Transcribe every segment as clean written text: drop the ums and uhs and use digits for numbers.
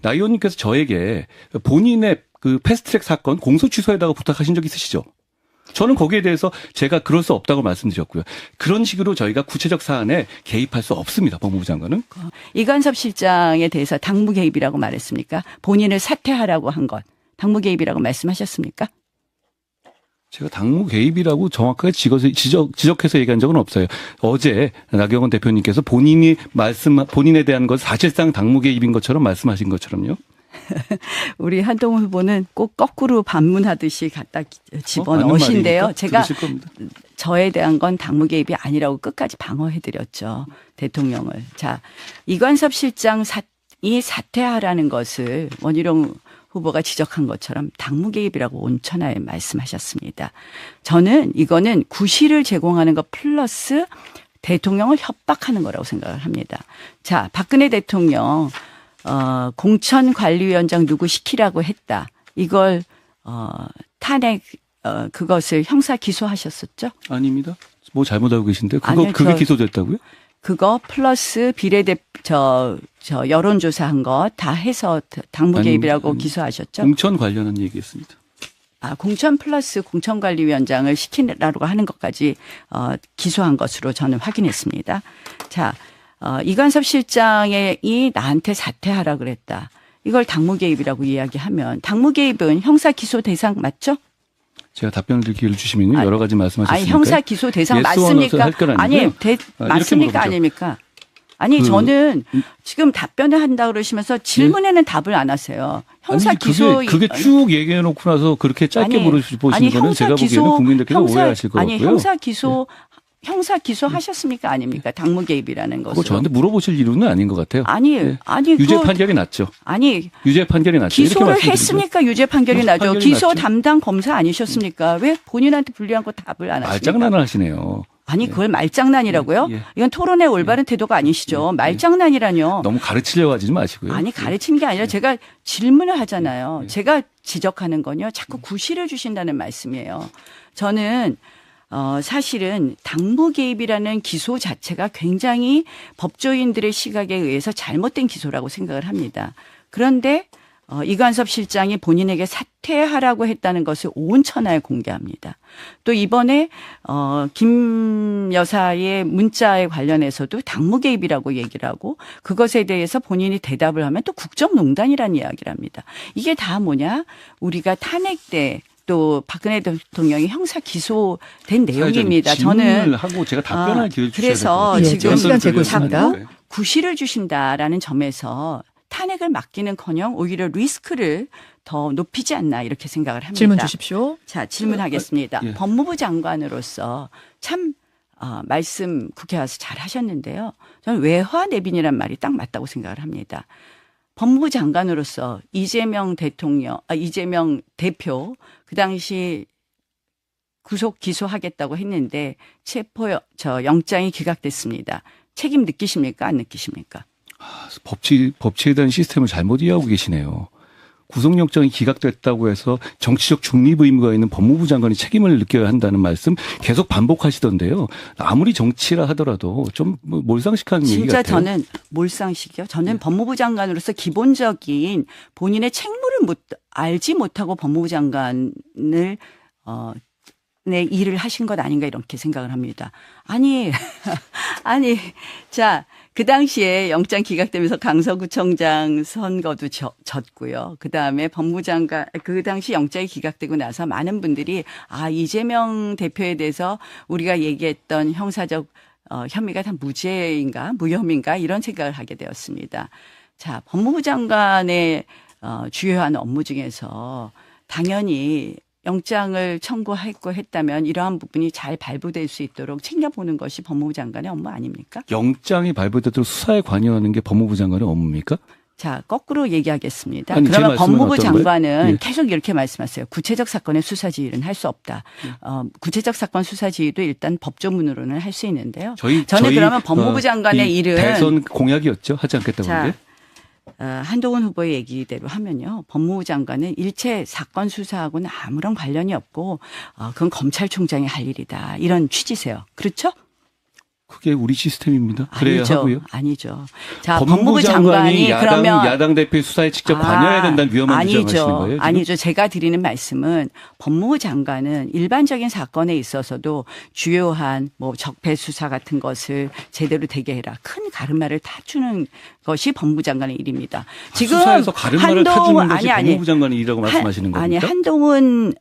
나 의원님께서 저에게 본인의 그 패스트트랙 사건 공소 취소에다가 부탁하신 적 있으시죠? 저는 거기에 대해서 제가 그럴 수 없다고 말씀드렸고요. 그런 식으로 저희가 구체적 사안에 개입할 수 없습니다. 법무부 장관은. 이관섭 실장에 대해서 당무 개입이라고 말했습니까? 본인을 사퇴하라고 한 것. 당무 개입이라고 말씀하셨습니까? 제가 당무 개입이라고 정확하게 지적해서 얘기한 적은 없어요. 어제 나경원 대표님께서 본인에 대한 것 사실상 당무 개입인 것처럼 말씀하신 것처럼요. 우리 한동훈 후보는 꼭 거꾸로 반문하듯이 갖다 집어넣으신데요. 제가 저에 대한 건 당무 개입이 아니라고 끝까지 방어해드렸죠. 대통령을. 자, 이관섭 실장 이 사퇴하라는 것을 원희룡 후보가 지적한 것처럼 당무 개입이라고 온천하에 말씀하셨습니다. 저는 이거는 구실을 제공하는 것 플러스 대통령을 협박하는 거라고 생각을 합니다. 자, 박근혜 대통령 공천관리위원장 누구 시키라고 했다. 이걸 탄핵 그것을 형사 기소하셨었죠? 아닙니다. 뭐 잘못하고 계신데 그게 기소됐다고요? 그거 플러스 여론조사한 거 다 해서 당무 개입이라고 기소하셨죠? 공천 관련한 얘기했습니다. 공천 플러스 공천관리위원장을 시키라고 하는 것까지 기소한 것으로 저는 확인했습니다. 자, 이관섭 실장이 나한테 사퇴하라 그랬다. 이걸 당무 개입이라고 이야기하면 당무 개입은 형사 기소 대상 맞죠? 제가 답변을 드릴 기회를 주시면요. 여러 가지 말씀하셨으니까. 형사 기소 대상 맞습니까? 맞습니까? 아닙니까? 저는 지금 답변을 한다 그러시면서 질문에는 답을 안 하세요. 형사 기소. 그게 쭉 얘기해놓고 나서 그렇게 짧게 물어보시는 거는 제가 보기에는 국민들께서 오해하실 것 같고요. 형사 기소 하셨습니까? 아닙니까? 당무 개입이라는 것을. 그거 저한테 물어보실 이유는 아닌 것 같아요. 유죄 판결이 났죠. 유죄 판결이 났죠. 기소를 했으니까 유죄 판결이 나죠. 기소 담당 검사 아니셨습니까? 왜 본인한테 불리한 거 답을 안 하십니까? 말장난을 하시네요. 그걸 말장난이라고요? 이건 토론의 올바른 태도가 아니시죠. 말장난이라뇨. 너무 가르치려고 하지 마시고요. 가르치는 게 아니라 제가 질문을 하잖아요. 제가 지적하는 건요. 자꾸 구실을 주신다는 말씀이에요. 저는 사실은 당무 개입이라는 기소 자체가 굉장히 법조인들의 시각에 의해서 잘못된 기소라고 생각을 합니다. 그런데 이관섭 실장이 본인에게 사퇴하라고 했다는 것을 온 천하에 공개합니다. 또 이번에 김 여사의 문자에 관련해서도 당무 개입이라고 얘기를 하고 그것에 대해서 본인이 대답을 하면 또 국정농단이라는 이야기를 합니다. 이게 다 뭐냐? 우리가 탄핵 때 또 박근혜 대통령이 형사 기소된 내용입니다. 저는 하고 제가 답변할 기회를 주셔야 그래서 지금 시간 재고 있습니다. 구실을 주신다라는 점에서 탄핵을 맡기는커녕 오히려 리스크를 더 높이지 않나 이렇게 생각을 합니다. 질문 주십시오. 자, 질문하겠습니다. 법무부 장관으로서 참 말씀 국회 와서 잘 하셨는데요. 저는 외화 내빈이란 말이 딱 맞다고 생각을 합니다. 법무부 장관으로서 이재명 대표 그 당시 구속 기소하겠다고 했는데 영장이 기각됐습니다. 책임 느끼십니까? 안 느끼십니까? 법치에 대한 시스템을 잘못 이해하고 계시네요. 구속영장이 기각됐다고 해서 정치적 중립 의무가 있는 법무부 장관이 책임을 느껴야 한다는 말씀 계속 반복하시던데요. 아무리 정치라 하더라도 좀 몰상식한 얘기 같아요. 진짜 저는 몰상식이요. 저는 법무부 장관으로서 기본적인 본인의 책무를 알지 못하고 법무부 장관을 내 일을 하신 것 아닌가 이렇게 생각을 합니다. 자, 그 당시에 영장 기각되면서 강서구청장 선거도 졌고요. 그 다음에 법무부 장관, 그 당시 영장이 기각되고 나서 많은 분들이 이재명 대표에 대해서 우리가 얘기했던 형사적 혐의가 다 무죄인가, 무혐의인가 이런 생각을 하게 되었습니다. 자, 법무부 장관의 주요한 업무 중에서 당연히 영장을 청구했고 했다면 이러한 부분이 잘 발부될 수 있도록 챙겨보는 것이 법무부 장관의 업무 아닙니까? 영장이 발부되도록 수사에 관여하는 게 법무부 장관의 업무입니까? 자, 거꾸로 얘기하겠습니다. 그러면 법무부 장관은 계속 이렇게 말씀하세요. 구체적 사건의 수사 지휘는 할 수 없다. 구체적 사건 수사 지휘도 일단 법조문으로는 할 수 있는데요. 저는 그러면 법무부 장관의 일은 대선 공약이었죠. 하지 않겠다고 하는 게. 한동훈 후보의 얘기대로 하면요. 법무부 장관은 일체 사건 수사하고는 아무런 관련이 없고 그건 검찰총장이 할 일이다. 이런 취지세요. 그렇죠? 그게 우리 시스템입니다. 그래야 아니죠. 하고요. 아니죠. 자, 법무부 장관이 그러면 야당 대표의 수사에 직접 관여해야 된다는 위험한 주장하시는 거예요? 지금? 아니죠. 제가 드리는 말씀은 법무부 장관은 일반적인 사건에 있어서도 주요한 뭐 적폐 수사 같은 것을 제대로 되게 해라. 큰 가르마를 타주는 것이 법무부 장관의 일입니다. 지금 수사에서 가르마를 타주는 것이 법무부 장관의 일이라고 말씀하시는 겁니까? 아니, 한동훈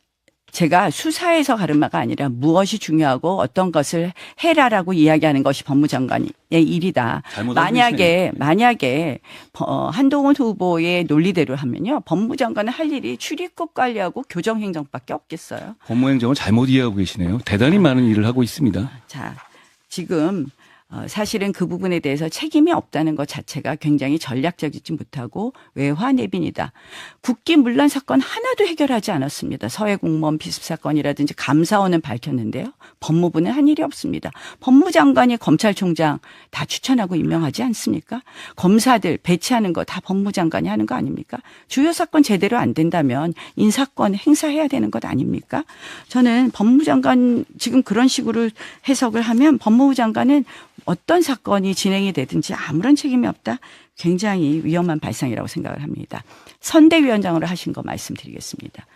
제가 수사에서 가르마가 아니라 무엇이 중요하고 어떤 것을 해라라고 이야기하는 것이 법무장관의 일이다. 만약에 한동훈 후보의 논리대로 하면요. 법무장관은 할 일이 출입국 관리하고 교정행정밖에 없겠어요. 법무행정을 잘못 이해하고 계시네요. 대단히 많은 일을 하고 있습니다. 자, 지금 사실은 그 부분에 대해서 책임이 없다는 것 자체가 굉장히 전략적이지 못하고 외화내빈이다. 국기 문란 사건 하나도 해결하지 않았습니다. 서해 공무원 피습 사건이라든지 감사원은 밝혔는데요. 법무부는 한 일이 없습니다. 법무장관이 검찰총장 다 추천하고 임명하지 않습니까? 검사들 배치하는 거 다 법무장관이 하는 거 아닙니까? 주요 사건 제대로 안 된다면 인사권 행사해야 되는 것 아닙니까? 저는 법무장관 지금 그런 식으로 해석을 하면 법무부 장관은 어떤 사건이 진행이 되든지 아무런 책임이 없다. 굉장히 위험한 발상이라고 생각을 합니다. 선대위원장으로 하신 거 말씀드리겠습니다.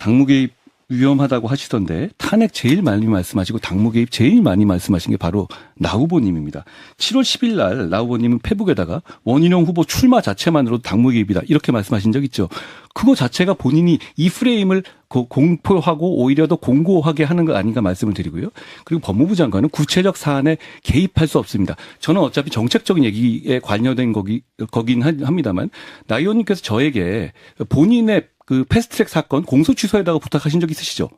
당무 개입 위험하다고 하시던데 탄핵 제일 많이 말씀하시고 당무 개입 제일 많이 말씀하신 게 바로 나 후보님입니다. 7월 10일 날 나 후보님은 페북에다가 원희룡 후보 출마 자체만으로도 당무 개입이다 이렇게 말씀하신 적 있죠. 그거 자체가 본인이 이 프레임을 공포하고 오히려 더 공고하게 하는 거 아닌가 말씀을 드리고요. 그리고 법무부 장관은 구체적 사안에 개입할 수 없습니다. 저는 어차피 정책적인 얘기에 관여된 거긴 합니다만 나 의원님께서 저에게 본인의 그 패스트트랙 사건 공소 취소에다가 부탁하신 적 있으시죠?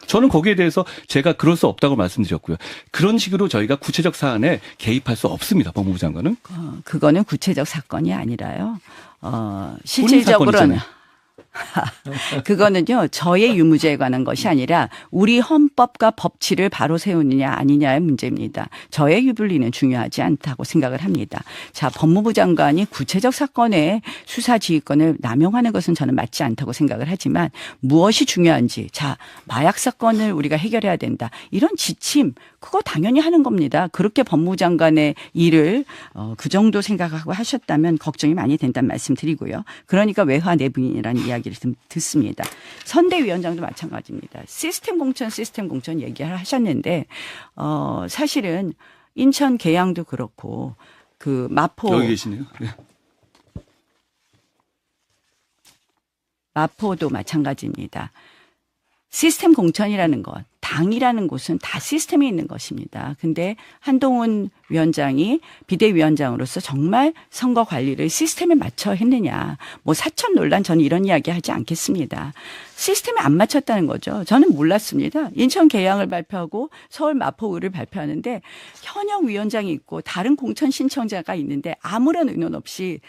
저는 거기에 대해서 제가 그럴 수 없다고 말씀드렸고요. 그런 식으로 저희가 구체적 사안에 개입할 수 없습니다. 법무부 장관은. 그거는 구체적 사건이 아니라요. 실질적으로는. 그거는요, 저의 유무죄에 관한 것이 아니라 우리 헌법과 법치를 바로 세우느냐 아니냐의 문제입니다. 저의 유불리는 중요하지 않다고 생각을 합니다. 자, 법무부 장관이 구체적 사건의 수사 지휘권을 남용하는 것은 저는 맞지 않다고 생각을 하지만 무엇이 중요한지, 자, 마약 사건을 우리가 해결해야 된다. 이런 지침, 그거 당연히 하는 겁니다. 그렇게 법무부 장관의 일을 그 정도 생각하고 하셨다면 걱정이 많이 된다는 말씀 드리고요. 그러니까 외화내분이라는 이야기를 듣습니다. 선대위원장도 마찬가지입니다. 시스템 공천 얘기를 하셨는데 사실은 인천 계양도 그렇고 그 마포 여기 계시네요. 네. 마포도 마찬가지입니다. 시스템 공천이라는 것, 당이라는 곳은 다 시스템이 있는 것입니다. 근데 한동훈 위원장이 비대위원장으로서 정말 선거 관리를 시스템에 맞춰 했느냐. 뭐 사천 논란 저는 이런 이야기 하지 않겠습니다. 시스템에 안 맞췄다는 거죠. 저는 몰랐습니다. 인천 계양을 발표하고 서울 마포의를 발표하는데 현역 위원장이 있고 다른 공천 신청자가 있는데 아무런 의논 없이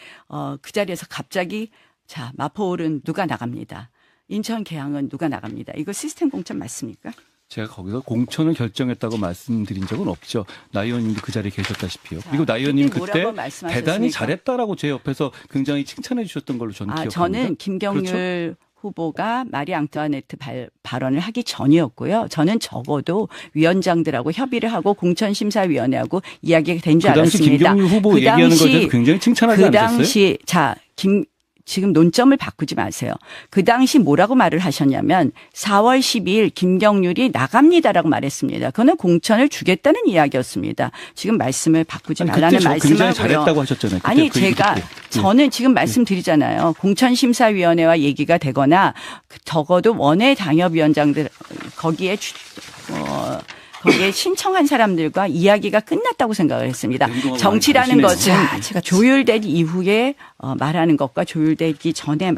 그 자리에서 갑자기 자, 마포의는 누가 나갑니다. 인천 계양은 누가 나갑니다. 이거 시스템 공천 맞습니까? 제가 거기서 공천을 결정했다고 말씀드린 적은 없죠. 나 의원님도 그 자리에 계셨다시피요. 그리고 나 의원님 그때 대단히 잘했다라고 제 옆에서 굉장히 칭찬해 주셨던 걸로 저는 기억합니다. 저는 김경률 그렇죠? 후보가 마리 앙투아네트 발언을 하기 전이었고요. 저는 적어도 위원장들하고 협의를 하고 공천심사위원회하고 이야기가 된 줄 알았습니다. 그 당시 김경률 후보 얘기하는 것에 대해서 굉장히 칭찬하지 않으셨어요? 그 당시 지금 논점을 바꾸지 마세요. 그 당시 뭐라고 말을 하셨냐면 4월 12일 김경률이 나갑니다라고 말했습니다. 그거는 공천을 주겠다는 이야기였습니다. 지금 말씀을 바꾸지 말라는 말씀을 굉장히 잘했다고 하셨잖아요. 아니 저는 지금 말씀드리잖아요. 공천심사위원회와 얘기가 되거나 적어도 원외 당협위원장들 거기에 신청한 사람들과 이야기가 끝났다고 생각을 했습니다. 정치라는 것은 조율된 이후에 말하는 것과 조율되기 전에